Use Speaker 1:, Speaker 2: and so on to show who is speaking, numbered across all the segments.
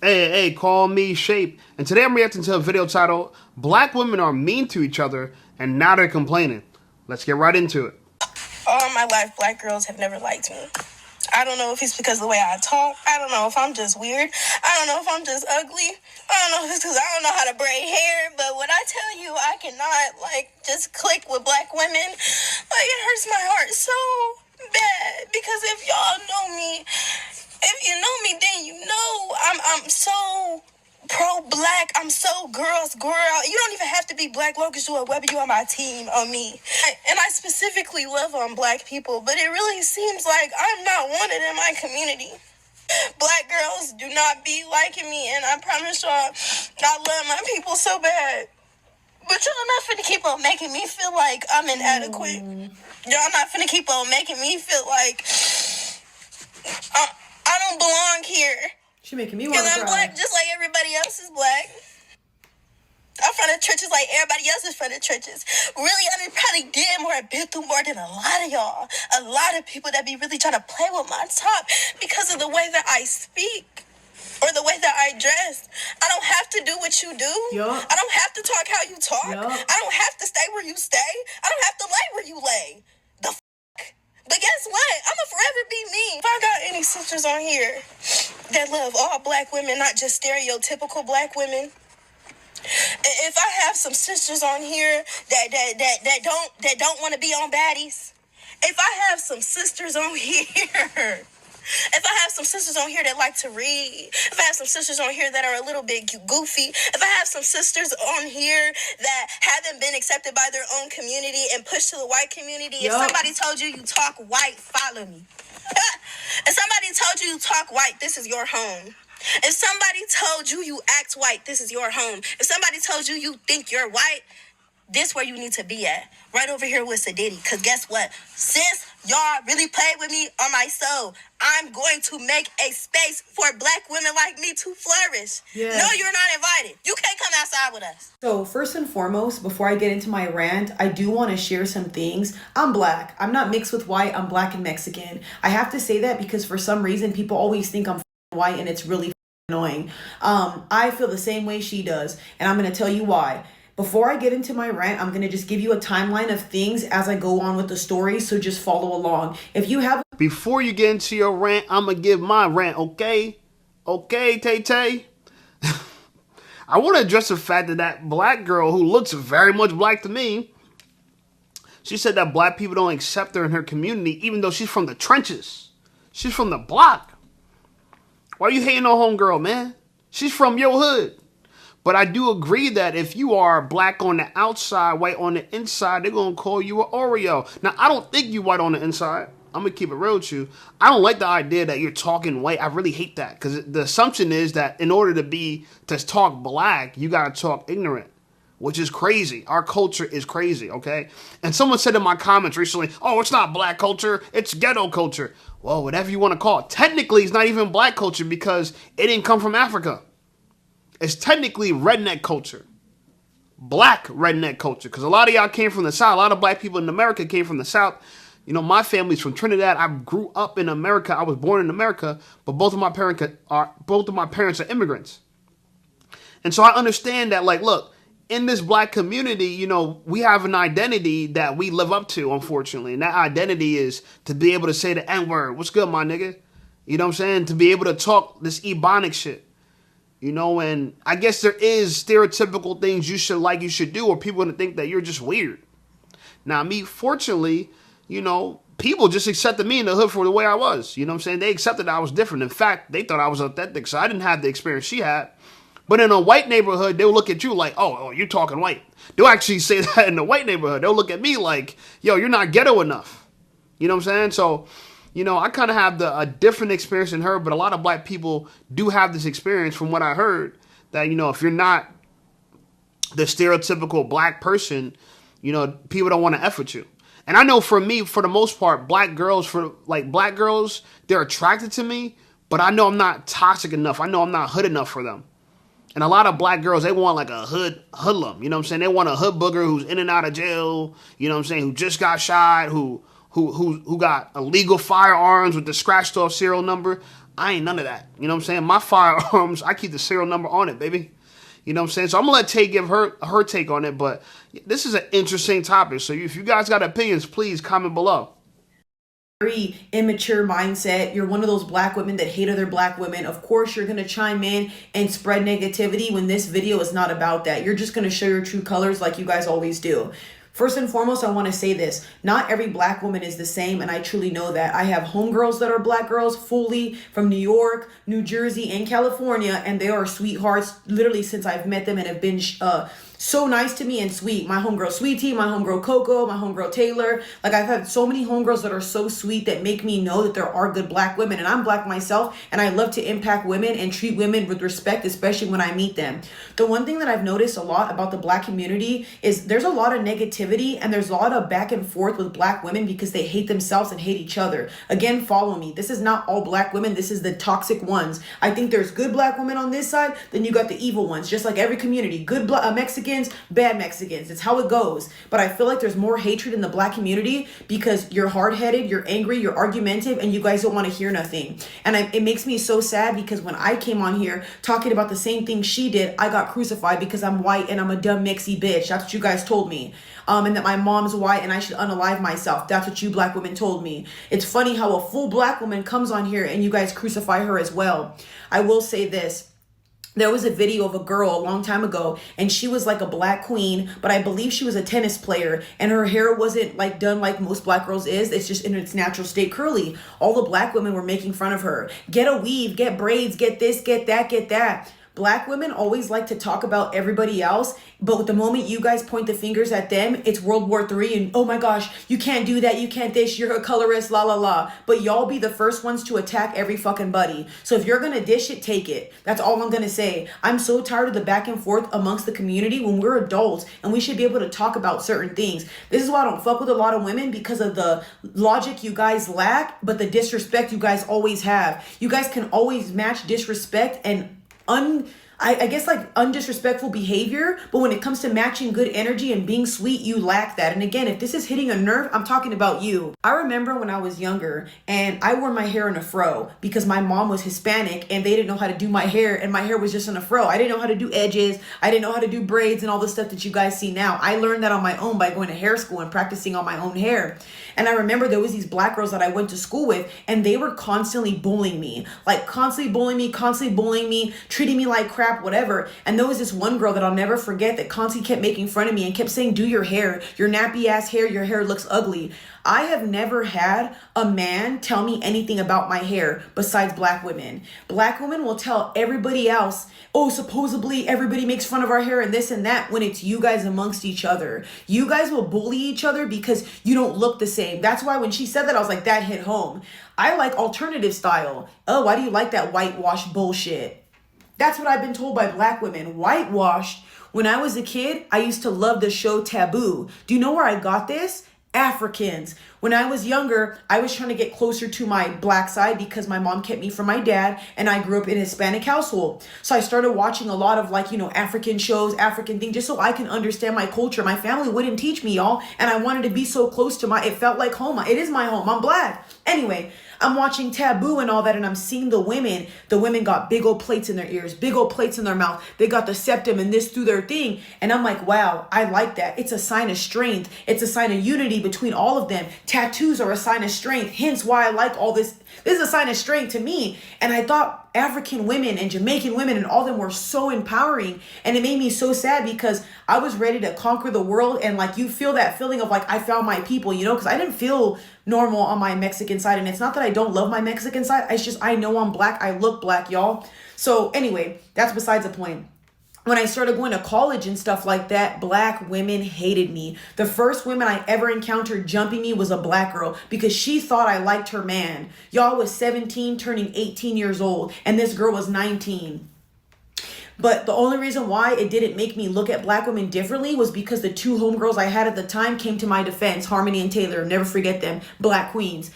Speaker 1: Hey, call me Shape. And today I'm reacting to a video titled Black Women Are Mean to Each Other and Now They're Complaining. Let's get right into it.
Speaker 2: All my life, black girls have never liked me. I don't know if it's because of the way I talk. I don't know if I'm just weird. I don't know if I'm just ugly. I don't know if it's because I don't know how to braid hair. But when I tell you I cannot, just click with black women, it hurts my heart so bad. Because if y'all know me, if you know me, then you know I'm so pro-black. I'm so girls girl. You don't even have to be black, Locust or Weber. You on my team, on me. And I specifically love on black people, but it really seems like I'm not wanted in my community. Black girls do not be liking me, and I promise y'all, I love my people so bad. But y'all not finna keep on making me feel like I'm inadequate. Y'all not finna keep on making me feel like I don't belong here.
Speaker 3: She making me want to cry.
Speaker 2: Because I'm black just like everybody else is black. I'm from the trenches like everybody else is from the trenches. Really, I probably did more and been through more than a lot of y'all. A lot of people that be really trying to play with my top because of the way that I speak or the way that I dress. I don't have to do what you do.
Speaker 3: Yup.
Speaker 2: I don't have to talk how you talk.
Speaker 3: Yup.
Speaker 2: I don't have to stay where you stay. I don't have to lay where you lay. But guess what? I'ma forever be me. If I got any sisters on here that love all black women, not just stereotypical black women. If I have some sisters on here that don't want to be on baddies. If I have some sisters on here. If I have some sisters on here that like to read, if I have some sisters on here that are a little bit goofy, if I have some sisters on here that haven't been accepted by their own community and pushed to the white community, if somebody told you you talk white, follow me. If somebody told you talk white, this is your home. If somebody told you act white, this is your home. If somebody told you think you're white, this where you need to be at. Right over here with Sadiddy. Because guess what? Since y'all really played with me on my soul, I'm going to make a space for black women like me to flourish.
Speaker 3: Yes.
Speaker 2: No, you're not invited. You can't come outside with us.
Speaker 3: So first and foremost, before I get into my rant, I do want to share some things. I'm black. I'm not mixed with white. I'm black and Mexican. I have to say that because for some reason, people always think I'm white and it's really annoying. I feel the same way she does. And I'm going to tell you why. Before I get into my rant, I'm going to just give you a timeline of things as I go on with the story, so just follow along. If you have...
Speaker 1: Before you get into your rant, I'm going to give my rant, okay? Okay, Tay-Tay? I want to address the fact that black girl who looks very much black to me, she said that black people don't accept her in her community, even though she's from the trenches. She's from the block. Why are you hating on homegirl, man? She's from your hood. But I do agree that if you are black on the outside, white on the inside, they're going to call you an Oreo. Now, I don't think you white on the inside. I'm going to keep it real with you. I don't like the idea that you're talking white. I really hate that. Because the assumption is that in order to talk black, you got to talk ignorant, which is crazy. Our culture is crazy, okay? And someone said in my comments recently, oh, it's not black culture, it's ghetto culture. Well, whatever you want to call it. Technically, it's not even black culture because it didn't come from Africa. It's technically redneck culture. Black redneck culture. Because a lot of y'all came from the South. A lot of black people in America came from the South. You know, my family's from Trinidad. I grew up in America. I was born in America. But both of my parents are immigrants. And so I understand that, look, in this black community, you know, we have an identity that we live up to, unfortunately. And that identity is to be able to say the N-word. What's good, my nigga? You know what I'm saying? To be able to talk this Ebonic shit. You know, and I guess there is stereotypical things you should do, or people going to think that you're just weird. Now, me, fortunately, you know, people just accepted me in the hood for the way I was. You know what I'm saying? They accepted I was different. In fact, they thought I was authentic, so I didn't have the experience she had. But in a white neighborhood, they'll look at you like, oh, you're talking white. They'll actually say that in the white neighborhood. They'll look at me like, yo, you're not ghetto enough. You know what I'm saying? So, you know, I kind of have a different experience than her, but a lot of black people do have this experience from what I heard that, you know, if you're not the stereotypical black person, you know, people don't want to F with you. And I know for me, for the most part, black girls, they're attracted to me, but I know I'm not toxic enough. I know I'm not hood enough for them. And a lot of black girls, they want like a hoodlum, you know what I'm saying? They want a hood booger who's in and out of jail, you know what I'm saying, who just got shot, who got illegal firearms with the scratched off serial number. I ain't none of that. You know what I'm saying? My firearms, I keep the serial number on it, baby. You know what I'm saying? So I'm gonna let Tay give her take on it. But this is an interesting topic. So if you guys got opinions, please comment below.
Speaker 3: Very immature mindset. You're one of those black women that hate other black women. Of course, you're going to chime in and spread negativity when this video is not about that. You're just going to show your true colors like you guys always do. First and foremost, I want to say this. Not every black woman is the same, and I truly know that. I have homegirls that are black girls fully from New York, New Jersey, and California, and they are sweethearts literally since I've met them and have been so nice to me and sweet. My homegirl Sweetie, my homegirl Coco, my homegirl Taylor. Like, I've had so many homegirls that are so sweet that make me know that there are good black women. And I'm black myself, and I love to impact women and treat women with respect, especially when I meet them. The one thing that I've noticed a lot about the black community is there's a lot of negativity and there's a lot of back and forth with black women because they hate themselves and hate each other. Again, follow me. This is not all black women. This is the toxic ones. I think there's good black women on this side, then you got the evil ones, just like every community. Good Mexicans, bad Mexicans. It's how it goes. But I feel like there's more hatred in the black community because you're hard-headed, you're angry, you're argumentative, and you guys don't want to hear nothing. And it makes me so sad because when I came on here talking about the same thing she did, I got crucified because I'm white and I'm a dumb mixy bitch. That's what you guys told me. And that my mom's white and I should unalive myself. That's what you black women told me. It's funny how a full black woman comes on here and you guys crucify her as well. I will say this. There was a video of a girl a long time ago and she was like a black queen, but I believe she was a tennis player and her hair wasn't like done like most black girls is. It's just in its natural state curly. All the black women were making fun of her. Get a weave, get braids, get this, get that, get that. Black women always like to talk about everybody else, but with the moment you guys point the fingers at them, it's World War III and oh my gosh, you can't do that, you can't this, you're a colorist, la la la. But y'all be the first ones to attack every fucking buddy. So if you're gonna dish it, take it. That's all I'm gonna say. I'm so tired of the back and forth amongst the community when we're adults and we should be able to talk about certain things. This is why I don't fuck with a lot of women, because of the logic you guys lack, but the disrespect you guys always have. You guys can always match disrespect and I guess like undisrespectful behavior, but when it comes to matching good energy and being sweet, you lack that. And again, if this is hitting a nerve, I'm talking about you. I remember when I was younger and I wore my hair in a fro because my mom was Hispanic and they didn't know how to do my hair and my hair was just in a fro. I didn't know how to do edges. I didn't know how to do braids and all the stuff that you guys see now. I learned that on my own by going to hair school and practicing on my own hair. And I remember there was these black girls that I went to school with and they were constantly bullying me, constantly bullying me, treating me like crap, whatever. And there was this one girl that I'll never forget that constantly kept making fun of me and kept saying, do your hair, your nappy ass hair, your hair looks ugly. I have never had a man tell me anything about my hair besides black women. Black women will tell everybody else, oh, supposedly everybody makes fun of our hair and this and that, when it's you guys amongst each other. You guys will bully each other because you don't look the same. That's why when she said that, I was like, that hit home. I like alternative style. Oh, why do you like that whitewash bullshit? That's what I've been told by black women. Whitewashed. When I was a kid, I used to love the show Taboo. Do you know where I got this? Africans. When I was younger, I was trying to get closer to my black side because my mom kept me from my dad and I grew up in a Hispanic household. So I started watching a lot of African shows, African things, just so I can understand my culture. My family wouldn't teach me, y'all. And I wanted to be so close to it felt like home. It is my home. I'm black. Anyway, I'm watching Taboo and all that, and I'm seeing the women. The women got big old plates in their ears, big old plates in their mouth. They got the septum and this through their thing. And I'm like, wow, I like that. It's a sign of strength. It's a sign of unity between all of them. Tattoos are a sign of strength. Hence why I like all this. This is a sign of strength to me. And I thought African women and Jamaican women and all of them were so empowering. And it made me so sad because I was ready to conquer the world. And you feel that feeling of I found my people, because I didn't feel normal on my Mexican side. And it's not that I don't love my Mexican side. It's just I know I'm black. I look black, y'all. So anyway, that's besides the point. When I started going to college and stuff like that, black women hated me. The first women I ever encountered jumping me was a black girl because she thought I liked her man. Y'all was 17 turning 18 years old and this girl was 19. But the only reason why it didn't make me look at black women differently was because the two homegirls I had at the time came to my defense, Harmony and Taylor, never forget them, black queens.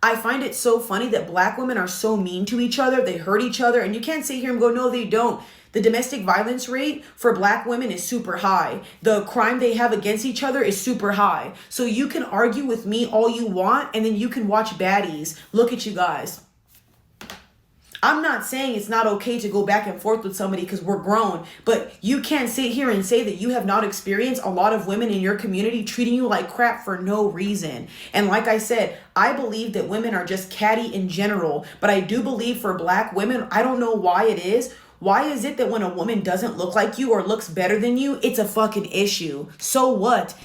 Speaker 3: I find it so funny that black women are so mean to each other. They hurt each other and you can't sit here and go, no, they don't. The domestic violence rate for black women is super high. The crime they have against each other is super high. So you can argue with me all you want and then you can watch baddies. Look at you guys. I'm not saying it's not okay to go back and forth with somebody because we're grown, but you can't sit here and say that you have not experienced a lot of women in your community treating you like crap for no reason. And like I said, I believe that women are just catty in general, but I do believe for black women, I don't know why it is. Why is it that when a woman doesn't look like you or looks better than you, it's a fucking issue? So what?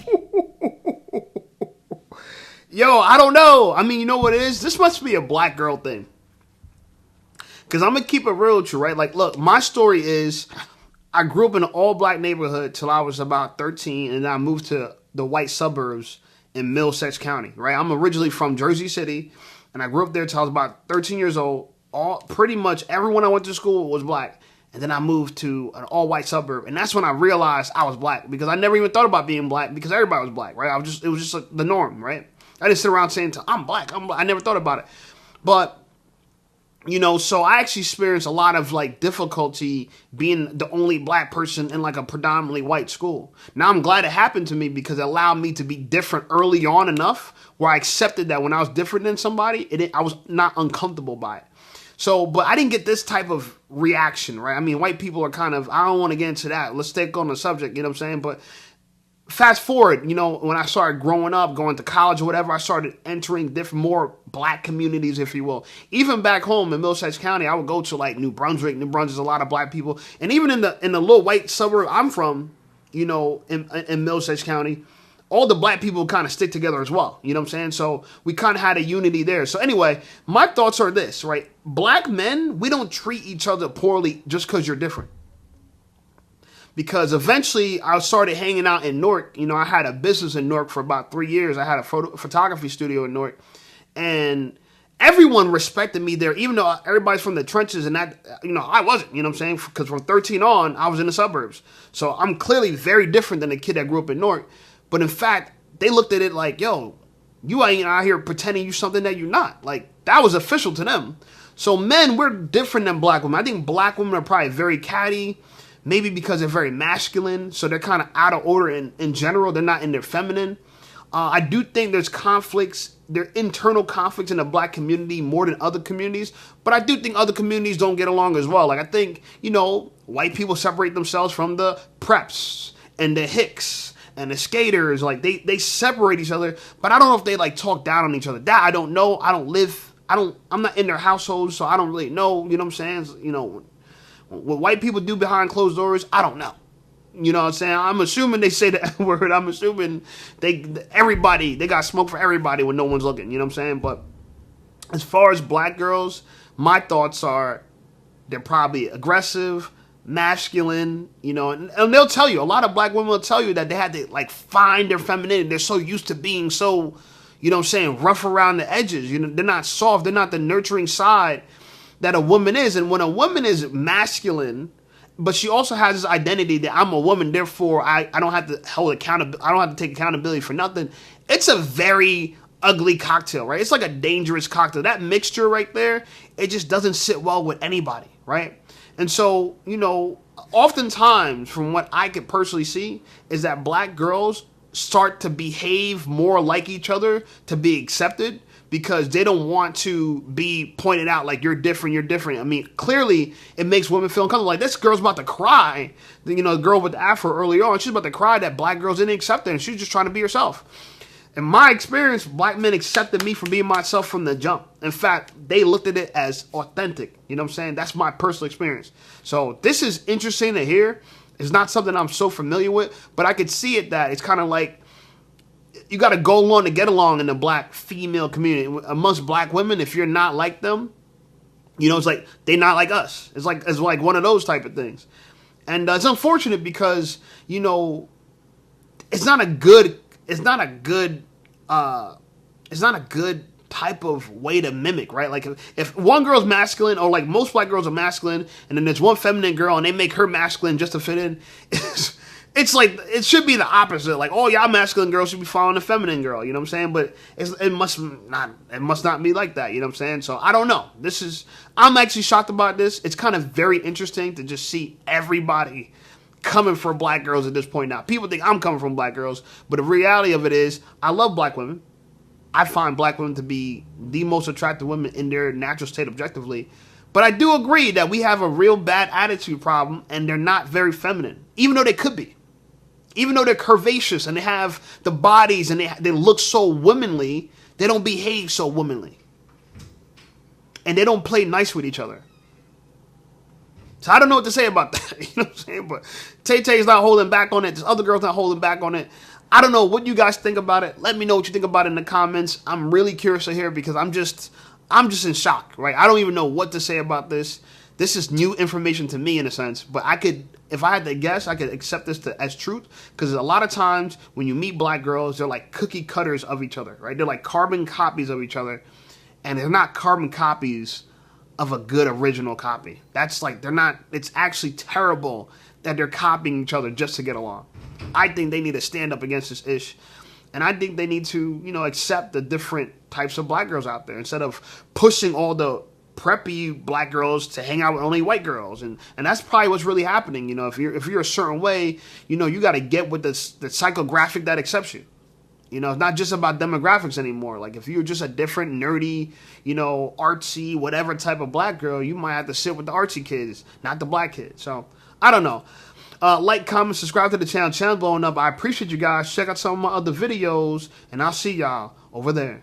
Speaker 1: Yo, I don't know. I mean, you know what it is? This must be a black girl thing. Because I'm going to keep it real with you, right? Like, look, my story is I grew up in an all-black neighborhood till I was about 13, and then I moved to the white suburbs in Middlesex County, right? I'm originally from Jersey City, and I grew up there till I was about 13 years old. Pretty much everyone I went to school was black. And then I moved to an all-white suburb, and that's when I realized I was black, because I never even thought about being black because everybody was black, right? It was just like the norm, right? I didn't sit around saying, I'm black. I never thought about it. But, you know, so I actually experienced a lot of, like, difficulty being the only black person in, like, a predominantly white school. Now, I'm glad it happened to me because it allowed me to be different early on enough where I accepted that when I was different than somebody, I was not uncomfortable by it. So, but I didn't get this type of reaction, right? I mean, white people are kind of, I don't want to get into that. Let's take on the subject, you know what I'm saying? But fast forward, you know, when I started growing up, going to college or whatever, I started entering different, more black communities, if you will. Even back home in Middlesex County, I would go to like New Brunswick. New Brunswick's a lot of black people. And even in the little white suburb I'm from, you know, in Middlesex County, all the black people kind of stick together as well. You know what I'm saying? So we kind of had a unity there. So anyway, my thoughts are this, right? Black men, we don't treat each other poorly just because you're different. Because eventually I started hanging out in Newark. You know, I had a business in Newark for about 3 years. I had a photography studio in Newark. And everyone respected me there, even though everybody's from the trenches and that, you know, I wasn't, you know what I'm saying? Because from 13 on, I was in the suburbs. So I'm clearly very different than the kid that grew up in Newark. But in fact, they looked at it like, yo, you ain't out here pretending you something that you're not. Like, that was official to them. So men, we're different than black women. I think black women are probably very catty, maybe because they're very masculine. So they're kind of out of order in general. They're not in their feminine. I do think there's conflicts, there are internal conflicts in the black community more than other communities. But I do think other communities don't get along as well. Like, I think, you know, white people separate themselves from the preps and the hicks and the skaters. Like, they separate each other, but I don't know if they like talk down on each other. That I don't know. I'm not in their household, so I don't really know, you know what I'm saying? You know, what white people do behind closed doors, I don't know. You know what I'm saying? I'm assuming they say the N-word. I'm assuming they got smoke for everybody when no one's looking, you know what I'm saying? But as far as black girls, my thoughts are they're probably aggressive, masculine, you know, and they'll tell you, a lot of black women will tell you that they had to like find their femininity. They're so used to being so, you know what I'm saying, rough around the edges. You know, they're not soft. They're not the nurturing side that a woman is. And when a woman is masculine, but she also has this identity that I'm a woman, therefore I don't have to hold accountability. I don't have to take accountability for nothing. It's a very ugly cocktail, right? It's like a dangerous cocktail. That mixture right there, it just doesn't sit well with anybody, right? And so, you know, oftentimes from what I could personally see is that black girls start to behave more like each other to be accepted because they don't want to be pointed out like you're different. I mean, clearly it makes women feel uncomfortable. Like, this girl's about to cry. You know, the girl with the afro earlier on, she's about to cry that black girls didn't accept her and she's just trying to be herself. In my experience, black men accepted me for being myself from the jump. In fact, they looked at it as authentic. You know what I'm saying? That's my personal experience. So this is interesting to hear. It's not something I'm so familiar with, but I could see it that it's kind of like you got to go along to get along in the black female community. Amongst black women, if you're not like them, you know, it's like they're not like us. It's like one of those type of things. And it's unfortunate because, you know, it's not a good type of way to mimic, right? Like if one girl's masculine, or like most black girls are masculine, and then there's one feminine girl and they make her masculine just to fit in, it's like, it should be the opposite. Like, oh, y'all masculine girls should be following the feminine girl, you know what I'm saying? But it must not be like that, you know what I'm saying? So I don't know. I'm actually shocked about this. It's kind of very interesting to just see everybody coming for black girls at this point now. People think I'm coming from black girls, but the reality of it is I love black women. I find black women to be the most attractive women in their natural state objectively. But I do agree that we have a real bad attitude problem, and they're not very feminine, even though they could be. Even though they're curvaceous and they have the bodies and they look so womanly, they don't behave so womanly. And they don't play nice with each other. So I don't know what to say about that. You know what I'm saying? But Tay-Tay's not holding back on it. This other girl's not holding back on it. I don't know what you guys think about it. Let me know what you think about it in the comments. I'm really curious to hear because I'm just in shock, right? I don't even know what to say about this. This is new information to me in a sense, but I could, if I had to guess, I could accept this as truth because a lot of times when you meet black girls, they're like cookie cutters of each other, right? They're like carbon copies of each other, and they're not carbon copies of a good original copy. That's like, they're not, it's actually terrible that they're copying each other just to get along. I think they need to stand up against this ish. And I think they need to, you know, accept the different types of black girls out there instead of pushing all the preppy black girls to hang out with only white girls. And that's probably what's really happening. You know, if you're a certain way, you know, you got to get with the psychographic that accepts you. You know, it's not just about demographics anymore. Like, if you're just a different, nerdy, you know, artsy, whatever type of black girl, you might have to sit with the artsy kids, not the black kids. So, I don't know. Like, comment, subscribe to the channel. Channel blowing up. I appreciate you guys. Check out some of my other videos, and I'll see y'all over there.